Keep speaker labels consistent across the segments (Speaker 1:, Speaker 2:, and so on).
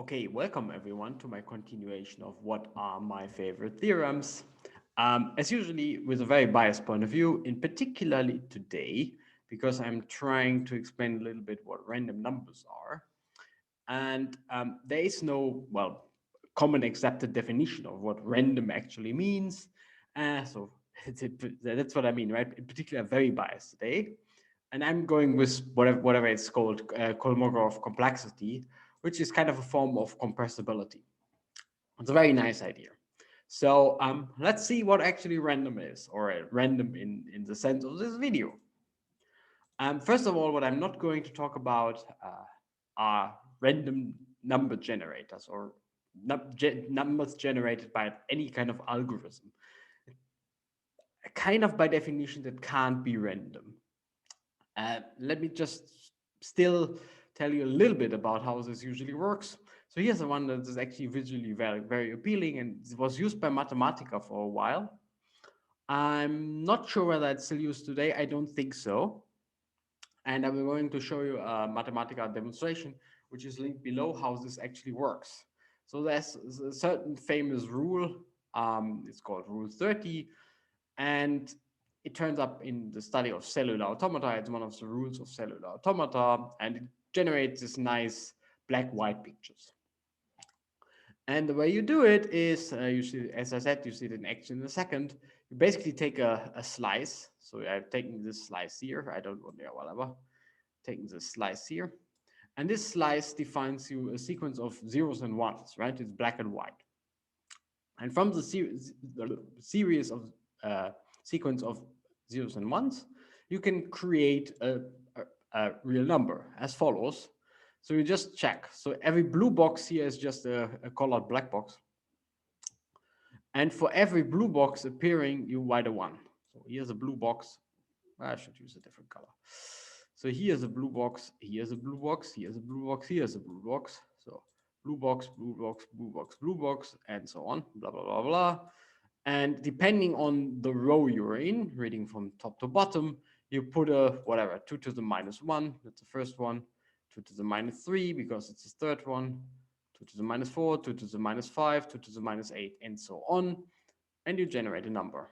Speaker 1: Okay, welcome everyone to my continuation of what are my favorite theorems. As usually with a very biased point of view, in particularly today, because I'm trying to explain a little bit what random numbers are. And there is no, well, common accepted definition of what random actually means. So that's what I mean, right? In particular, very biased today. And I'm going with whatever it's called, Kolmogorov complexity, which is kind of a form of compressibility. It's a very nice idea. So let's see what actually random is, or random in the sense of this video. First of all, what I'm not going to talk about are random number generators or numbers generated by any kind of algorithm. Kind of by definition, that can't be random. Let me just still tell you a little bit about how this usually works. So here's the one that is actually visually very, very appealing, and it was used by Mathematica for a while. I'm not sure whether it's still used today. I don't think so. And I'm going to show you a Mathematica demonstration, which is linked below, how this actually works. So there's a certain famous rule. It's called Rule 30, and it turns up in the study of cellular automata. It's one of the rules of cellular automata, and it generates this nice black-white pictures. And the way you do it is, you see, as I said, you see it in action in a second. You basically take a slice. So I've taken this slice here. I don't want, yeah, whatever. Taking this slice here. And this slice defines you a sequence of zeros and ones, right? It's black and white. And from the series of sequence of zeros and ones, you can create a real number as follows. So you just check. So every blue box here is just a colored black box. And for every blue box appearing, you write a one. So here's a blue box. I should use a different color. So here's a blue box, here's a blue box, here's a blue box, here's a blue box. So blue box, blue box, blue box, blue box, and so on, blah, blah, blah, blah. And depending on the row you're in, reading from top to bottom, you put a whatever, 2 to the minus 1, that's the first one, 2 to the minus 3, because it's the third one, 2 to the minus 4, 2 to the minus 5, 2 to the minus 8, and so on. And you generate a number.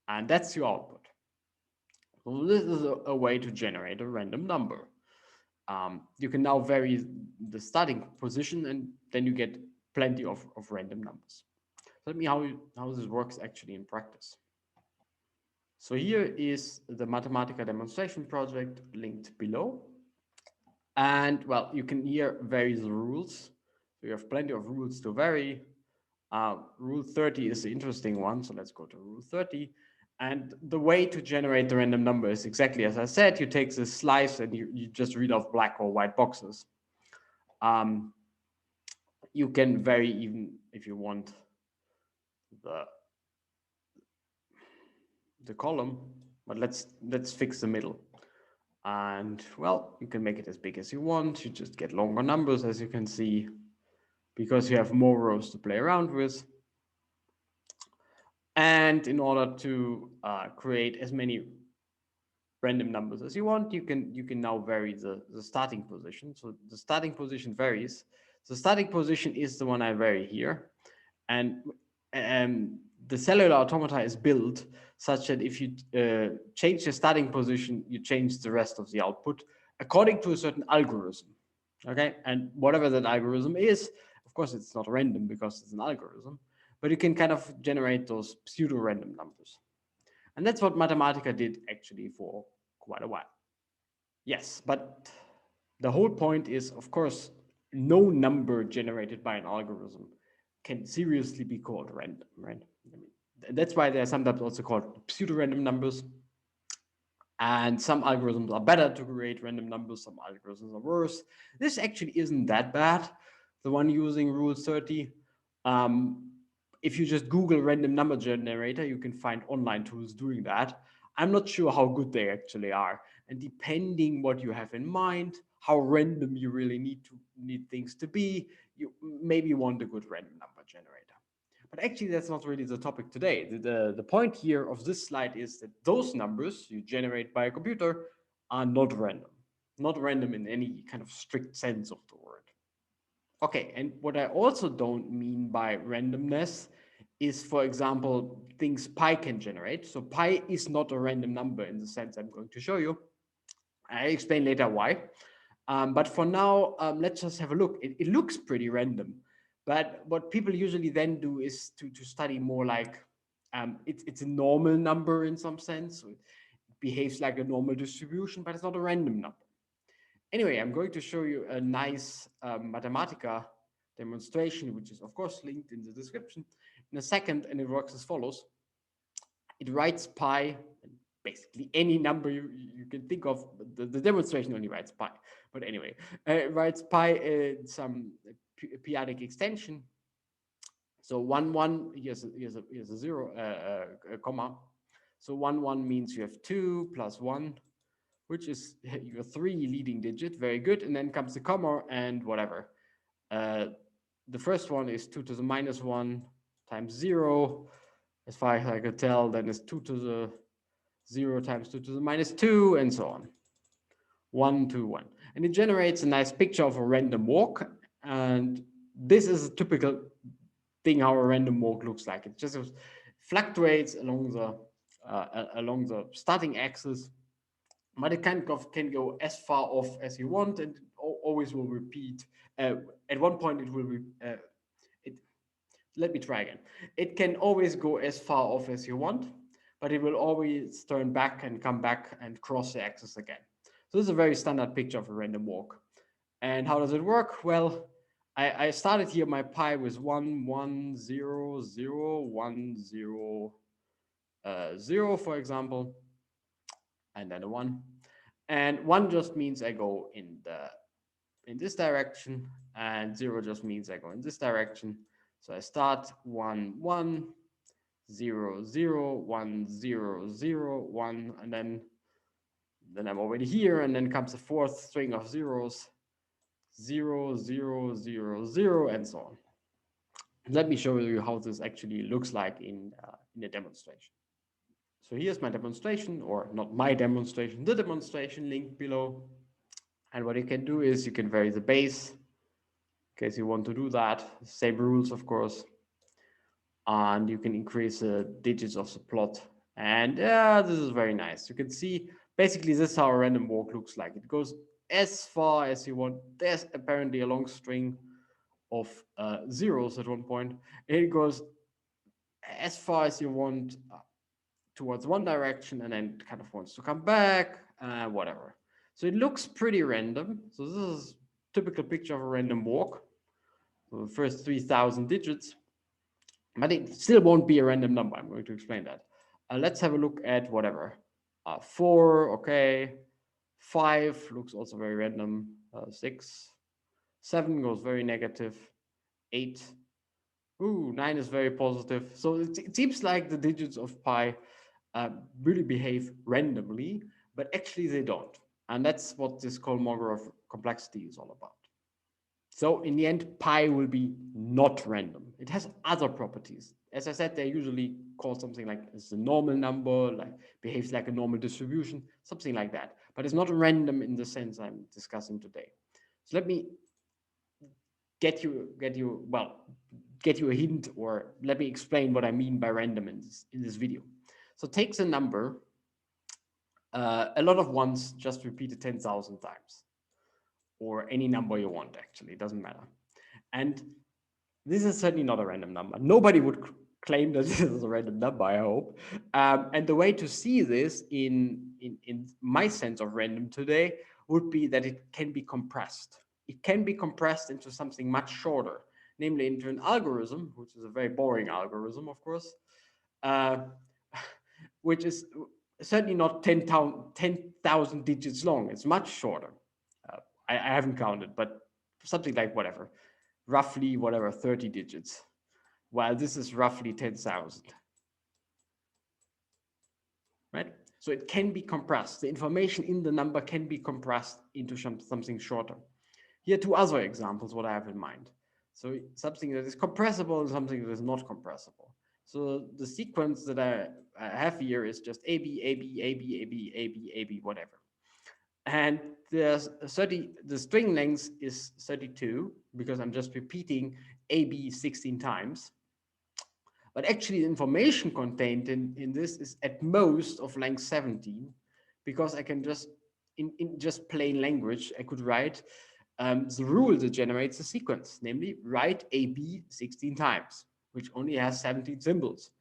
Speaker 1: And that's your output. So this is a way to generate a random number. You can now vary the starting position, and then you get plenty of random numbers. Let me how this works actually in practice. So here is the Mathematica demonstration project linked below. And well, you can here vary the rules. So you have plenty of rules to vary. Rule 30 is the interesting one. So let's go to rule 30. And the way to generate the random number is exactly as I said. You take this slice and you just read off black or white boxes. You can vary even if you want the column, but let's fix the middle. And well, you can make it as big as you want. You just get longer numbers, as you can see, because you have more rows to play around with. And in order to create as many random numbers as you want, you can now vary the starting position. So the starting position varies. The starting position is the one I vary here. And the cellular automata is built such that if you change the starting position, you change the rest of the output according to a certain algorithm. Okay, and whatever that algorithm is, of course, it's not random because it's an algorithm, but you can kind of generate those pseudo-random numbers. And that's what Mathematica did actually for quite a while. Yes, but the whole point is, of course, no number generated by an algorithm can seriously be called random, right? I mean, that's why they're sometimes also called pseudo-random numbers. And some algorithms are better to create random numbers, some algorithms are worse. This actually isn't that bad, the one using Rule 30. If you just Google random number generator, you can find online tools doing that. I'm not sure how good they actually are. And depending what you have in mind, how random you really need things to be, you maybe want a good random number generator. But actually, that's not really the topic today. The point here of this slide is that those numbers you generate by a computer are not random in any kind of strict sense of the word. Okay, and what I also don't mean by randomness is, for example, things pi can generate. So pi is not a random number in the sense I'm going to show you. I explain later why. But for now, let's just have a look. It looks pretty random, but what people usually then do is to study more like it's a normal number in some sense. So it behaves like a normal distribution, but it's not a random number. Anyway, I'm going to show you a nice Mathematica demonstration, which is of course linked in the description in a second, and it works as follows. It writes pi, basically any number you can think of. The demonstration only writes pi, but anyway, it writes pi in some periodic extension. So 1 1, here's a zero, a comma. So 1 1 means you have 2 plus 1, which is your 3 leading digit. Very good. And then comes the comma and whatever. Uh, the first one is 2 to the minus 1 times 0. As far as I could tell, then it's 2 to the 0 times 2 to the minus 2, and so on. 1 to 1. And it generates a nice picture of a random walk. And this is a typical thing how a random walk looks like. It just fluctuates along the starting axis, but it can go as far off as you want, and always will repeat. At one point, it will it. Let me try again. It can always go as far off as you want, but it will always turn back and come back and cross the axis again. So this is a very standard picture of a random walk. And how does it work? Well, I started here my pi with 1 1 0 0 1 0 0, for example, and then a 1. And 1 just means I go in this direction, and 0 just means I go in this direction. So I start 1 1 0 0 1 0 0 1, and then I'm already here, and then comes the fourth string of zeros, 0 0 0 0, and so on. Let me show you how this actually looks like in a demonstration. So here's my demonstration, or not my demonstration, the demonstration linked below. And what you can do is you can vary the base in case you want to do that. Same rules, of course. And you can increase the digits of the plot. And this is very nice. You can see basically this is how a random walk looks like. It goes as far as you want. There's apparently a long string of zeros at one point. It goes as far as you want towards one direction, and then kind of wants to come back, whatever. So it looks pretty random. So this is typical picture of a random walk. So the first 3,000 digits, but it still won't be a random number. I'm going to explain that. Let's have a look at whatever. 4, okay. 5 looks also very random. 6, 7 goes very negative. 8, ooh, 9 is very positive. So it seems like the digits of pi really behave randomly, but actually they don't. And that's what this Kolmogorov complexity is all about. So in the end, pi will be not random. It has other properties. As I said, they're usually called something like it's a normal number, like behaves like a normal distribution, something like that. But it's not random in the sense I'm discussing today. So let me get you a hint, or let me explain what I mean by random in this video. So take the number, a lot of ones just repeated 10,000 times, or any number you want, actually, it doesn't matter. And this is certainly not a random number. Nobody would claim that this is a random number, I hope. And the way to see this in my sense of random today would be that it can be compressed. It can be compressed into something much shorter, namely into an algorithm, which is a very boring algorithm, of course, uh, which is certainly not 10,000 digits long. It's much shorter. I haven't counted, but something like whatever, roughly whatever, 30 digits, while this is roughly 10,000, right? So it can be compressed. The information in the number can be compressed into something shorter. Here are two other examples, what I have in mind. So something that is compressible and something that is not compressible. So the sequence that I have here is just A, B, A, B, A, B, A, B, A, B, A, B, whatever. And the string length is 32 because I'm just repeating AB 16 times. But actually, the information contained in this is at most of length 17, because I can just, in just plain language, I could write the rule that generates the sequence, namely write AB 16 times, which only has 17 symbols,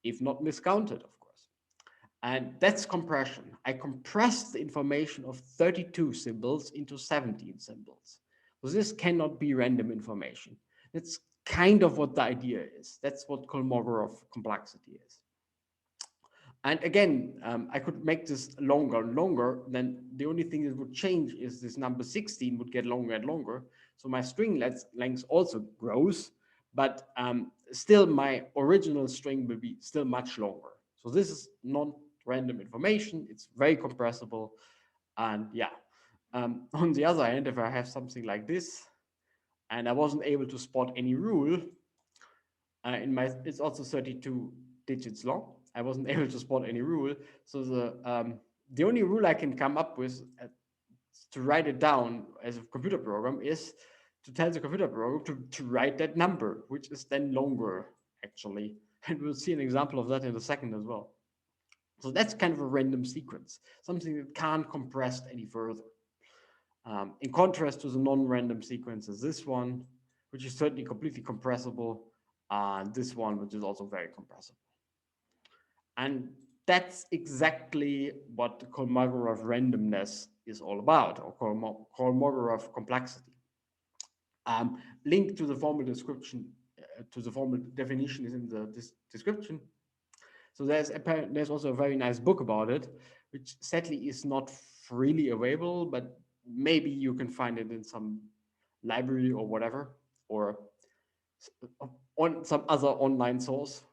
Speaker 1: if not miscounted, of course. And that's compression. I compress the information of 32 symbols into 17 symbols. So this cannot be random information. That's kind of what the idea is. That's what Kolmogorov complexity is. And again, I could make this longer and longer. Then the only thing that would change is this number 16 would get longer and longer. So my string length also grows, but still my original string will be still much longer. So this is non-random information. It's very compressible. And yeah, on the other hand, if I have something like this, and I wasn't able to spot any rule, it's also 32 digits long. I wasn't able to spot any rule. So the only rule I can come up with to write it down as a computer program is to tell the computer program to write that number, which is then longer, actually. And we'll see an example of that in a second as well. So that's kind of a random sequence, something that can't compress any further. In contrast to the non-random sequences, this one, which is certainly completely compressible, and this one, which is also very compressible. And that's exactly what Kolmogorov randomness is all about, or Kolmogorov complexity. Link to the formal description, to the formal definition is in the description. So there's also a very nice book about it, which sadly is not freely available, but maybe you can find it in some library or whatever, or on some other online source.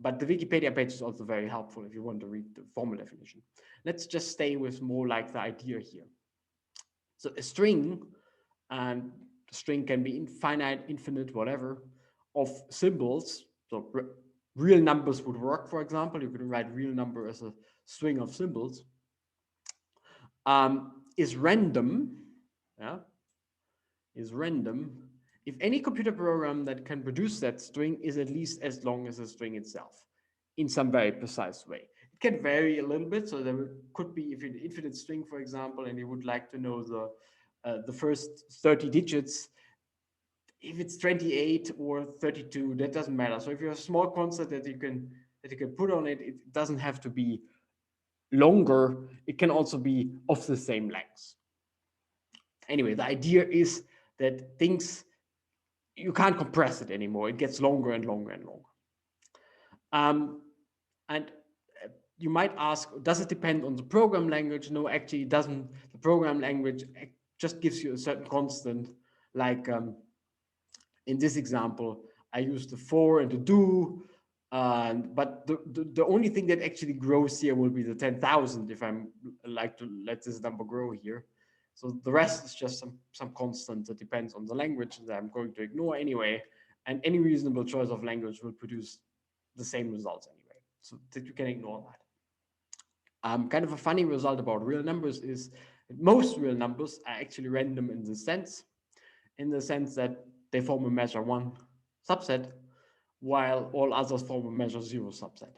Speaker 1: But the Wikipedia page is also very helpful if you want to read the formal definition. Let's just stay with more like the idea here. So a string, and the string can be infinite, infinite, whatever, of symbols. So real numbers would work, for example. You could write real number as a string of symbols. Is random, yeah, is random if any computer program that can produce that string is at least as long as the string itself in some very precise way. It can vary a little bit. So there could be, if an infinite string, for example, and you would like to know the first 30 digits, if it's 28 or 32, that doesn't matter. So if you have a small constant that you can put on it, it doesn't have to be longer. It can also be of the same length. Anyway, the idea is that things, you can't compress it anymore. It gets longer and longer and longer. And you might ask, does it depend on the program language? No, actually, it doesn't. The program language just gives you a certain constant. Like in this example, I used the for and the do. But the only thing that actually grows here will be the 10,000 if I'm like to let this number grow here. So the rest is just some constant that depends on the language that I'm going to ignore anyway. And any reasonable choice of language will produce the same results anyway. So that you can ignore that. Kind of a funny result about real numbers is that most real numbers are actually random in the sense that they form a measure one subset, while all others form a measure zero subset.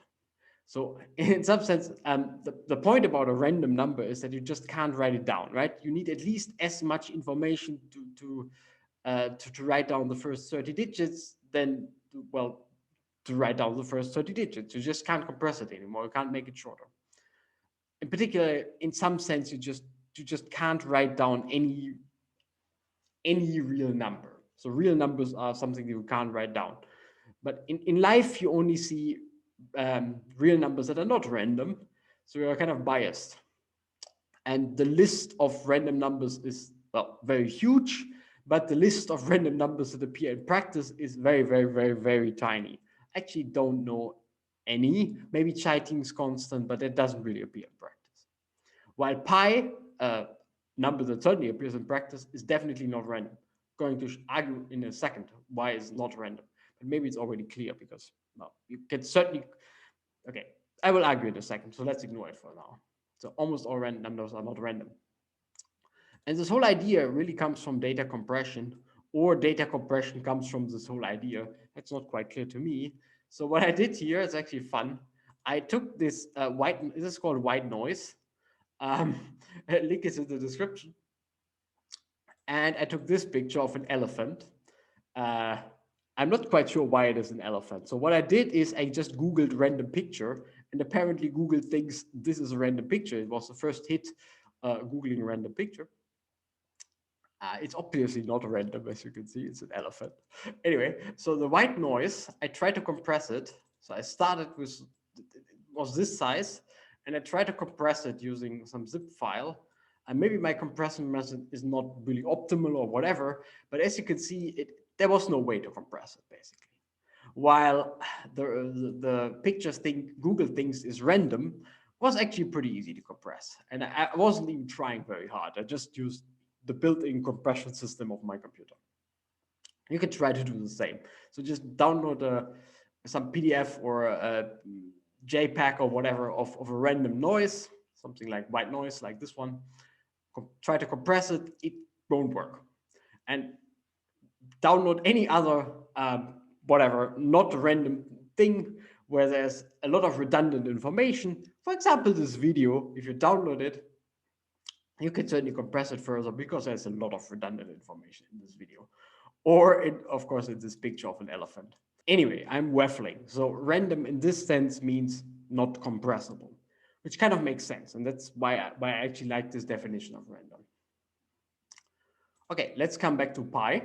Speaker 1: So in some sense, the point about a random number is that you just can't write it down, right? You need at least as much information to write down the first 30 digits than, well, to write down the first 30 digits. You just can't compress it anymore. You can't make it shorter. In particular, in some sense, you just can't write down any real number. So real numbers are something you can't write down. But in life, you only see real numbers that are not random. So you're kind of biased. And the list of random numbers is, well, very huge, but the list of random numbers that appear in practice is very, very, very, very tiny. I actually don't know any. Maybe Chaiting's constant, but it doesn't really appear in practice. While pi, a number that certainly appears in practice, is definitely not random. I'm going to argue in a second why it's not random. But maybe it's already clear because, well, you can certainly, okay, I will argue in a second, so let's ignore it for now. So almost all random numbers are not random. And this whole idea really comes from data compression, or data compression comes from this whole idea. That's not quite clear to me. So what I did here is actually fun. I took this this is called white noise. Um, link is in the description. And I took this picture of an elephant. Uh, I'm not quite sure why it is an elephant. So what I did is I just Googled random picture, and apparently Google thinks this is a random picture. It was the first hit Googling a random picture. It's obviously not random, as you can see, it's an elephant. Anyway, so the white noise, I tried to compress it. So I started with, it was this size, and I tried to compress it using some zip file. And maybe my compression method is not really optimal or whatever, but as you can see, there was no way to compress it, basically. While the pictures thing Google thinks is random was actually pretty easy to compress. And I wasn't even trying very hard. I just used the built-in compression system of my computer. You can try to do the same. So just download some PDF or a JPEG or whatever of a random noise, something like white noise, like this one. Try to compress it. It won't work. And download any other whatever, not random thing where there's a lot of redundant information. For example, this video, if you download it, you can certainly compress it further because there's a lot of redundant information in this video. Or, of course, in this picture of an elephant. Anyway, I'm waffling. So random in this sense means not compressible, which kind of makes sense. And that's why I actually like this definition of random. Okay, let's come back to pi.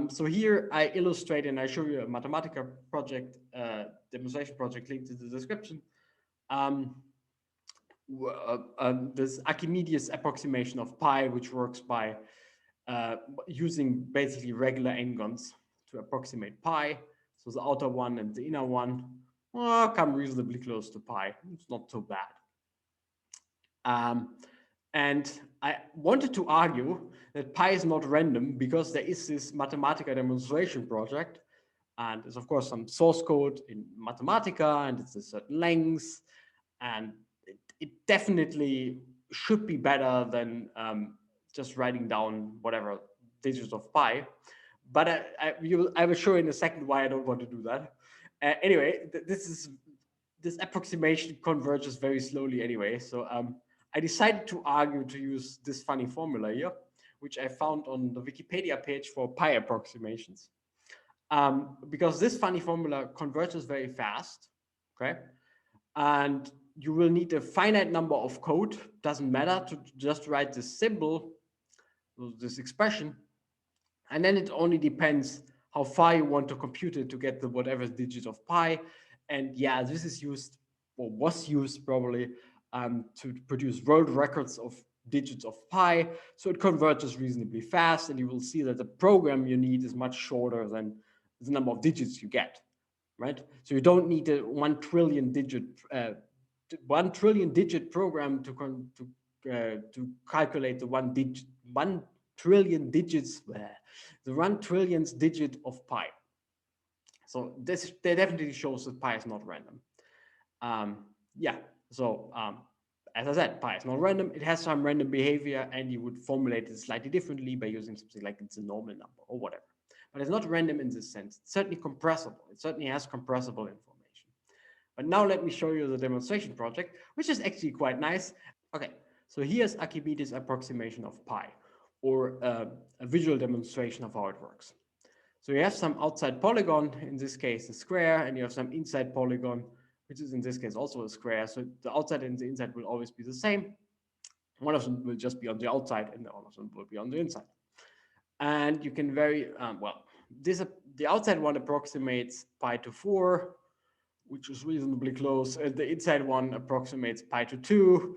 Speaker 1: So here I illustrate and I show you a Mathematica project, demonstration project linked in the description. This Archimedes approximation of pi, which works by using basically regular n-gons to approximate pi. So the outer one and the inner one come reasonably close to pi. It's not so bad. And I wanted to argue that pi is not random because there is this Mathematica demonstration project. And there's, of course, some source code in Mathematica, and it's a certain length. And it definitely should be better than just writing down whatever digits of pi. But I will show in a second why I don't want to do that. Anyway, this approximation converges very slowly anyway. So I decided to argue to use this funny formula here, which I found on the Wikipedia page for pi approximations. Because this funny formula converges very fast, okay? And you will need a finite number of code, doesn't matter, to just write this symbol, this expression, and then it only depends how far you want to compute it to get the whatever digit of pi. And yeah, this is used, or was used probably, to produce world records of digits of pi. So it converges reasonably fast, and you will see that the program you need is much shorter than the number of digits you get, right? So you don't need a 1 trillion digit 1 trillion digit program to calculate the 1 trillion digits, the 1 trillionth digit of pi. So this definitely shows that pi is not random. Yeah, so as I said, pi is not random. It has some random behavior, and you would formulate it slightly differently by using something like it's a normal number or whatever. But it's not random in this sense. It's certainly compressible. It certainly has compressible information. But now let me show you the demonstration project, which is actually quite nice. Okay, so here's Archimedes' approximation of pi, or a visual demonstration of how it works. So you have some outside polygon, in this case a square, and you have some inside polygon, which is in this case also a square. So the outside and the inside will always be the same. One of them will just be on the outside, and the other one will be on the inside. And you can vary, the outside one approximates pi to 4, which is reasonably close, and the inside one approximates pi to 2,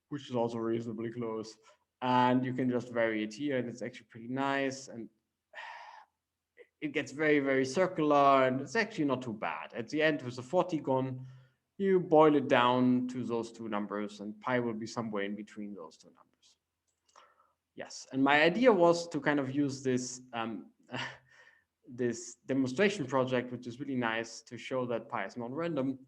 Speaker 1: which is also reasonably close. And you can just vary it here, and it's actually pretty nice. And it gets very, very circular, and it's actually not too bad. At the end, with the 40 gone, you boil it down to those two numbers, and pi will be somewhere in between those two numbers. Yes, and my idea was to kind of use this this demonstration project, which is really nice, to show that pi is non-random,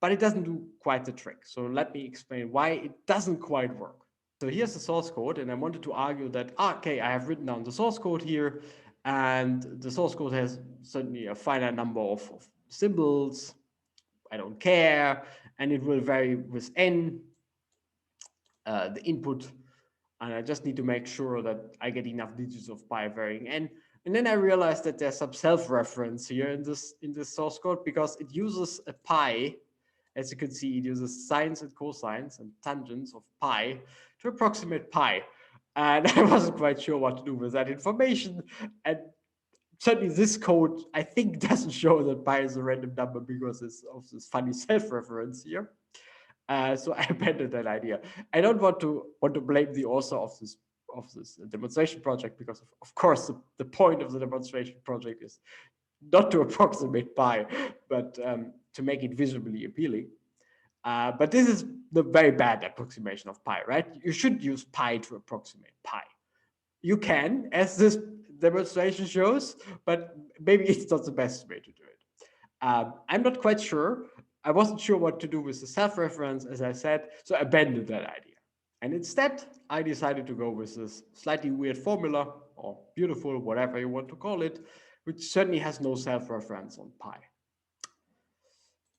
Speaker 1: but it doesn't do quite the trick. So let me explain why it doesn't quite work. So here's the source code, and I wanted to argue that, okay, I have written down the source code here, and the source code has certainly a finite number of symbols. I don't care, and it will vary with n, the input, and I just need to make sure that I get enough digits of pi varying n. And then I realized that there's some self-reference here in this source code, because it uses a pi. As you can see, it uses sines and cosines and tangents of pi to approximate pi. And I wasn't quite sure what to do with that information. And certainly this code, I think, doesn't show that pi is a random number because of this funny self-reference here. So I abandoned that idea. I don't want to blame the author of this demonstration project, because of course the point of the demonstration project is not to approximate pi, but to make it visually appealing. But this is the very bad approximation of pi, right? You should use pi to approximate pi. You can, as this demonstration shows, but maybe it's not the best way to do it. I'm not quite sure. I wasn't sure what to do with the self-reference, as I said, so I abandoned that idea. And instead, I decided to go with this slightly weird formula, or beautiful, whatever you want to call it, which certainly has no self-reference on pi.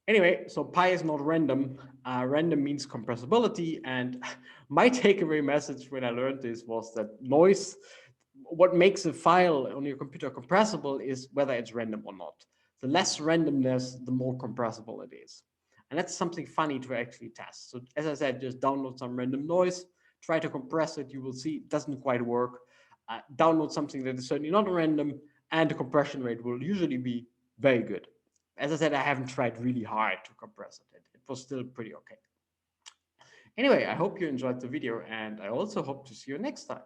Speaker 1: Anyway, so pi is not random. Random means compressibility. And my takeaway message when I learned this was that noise, what makes a file on your computer compressible is whether it's random or not. The less randomness, the more compressible it is. And that's something funny to actually test. So as I said, just download some random noise, try to compress it. You will see it doesn't quite work. Download something that is certainly not random, and the compression rate will usually be very good. As I said, I haven't tried really hard to compress it. It was still pretty okay. Anyway, I hope you enjoyed the video, and I also hope to see you next time.